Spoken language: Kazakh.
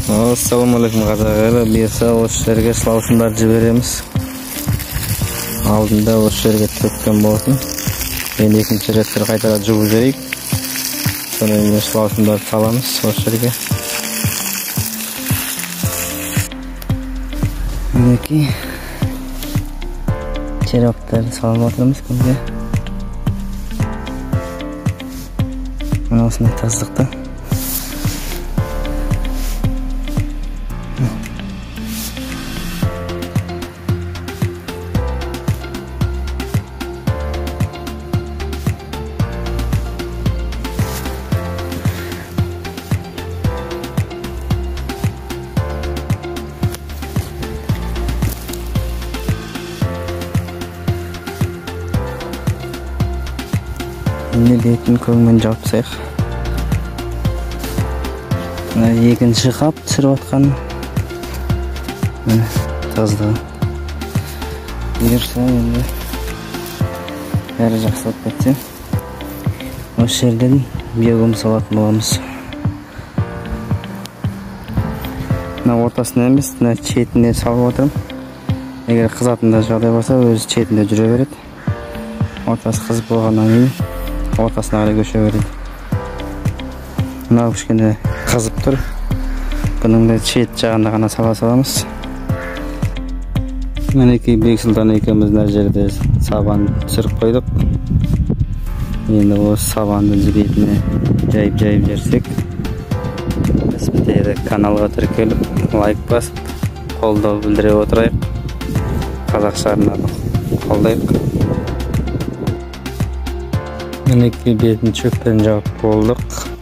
Assalamu alaikum қазақтар. Бұйырса осы жерге сылаусындарды жібереміз. Алдында осы жерге төккен болатын. Енді екінші реттер қайтара жуып жіберейік. Содан кейін сылаусындарды саламыз осы жерге. Мінекей чероктарды салып отырмыз күнде. Мына осындай таздықта. Şimdi bетін көңмен жауып тастайық. Екінші қап түсіріп атқан таздығы. Бұйырса енді бәрі жақсылап кетсе, осы жерден биогум салатын боламыз. Мына ортасына емес, мына шетіне салып отырмын. Егер қызатында жағдай болса, өзі шетінде жүре береді. Ортасы қызып болғаннан кейін ортасына қарай көше береді. Мынау кішкене қызып тұр. Бұның да шет жағында ғана сала-саламыз. Мінекей Бексұлтан екеуміз мына жерде сабан түсіріп қойдық. Енді осы сабанды бетіне жайып жерсек, біз бітеді каналға тіркеліп, лайк басып, қолдау білдіре отырайық. Қазақша арнаны қолдайық. Мінекей бетін шөппен жауып болдық.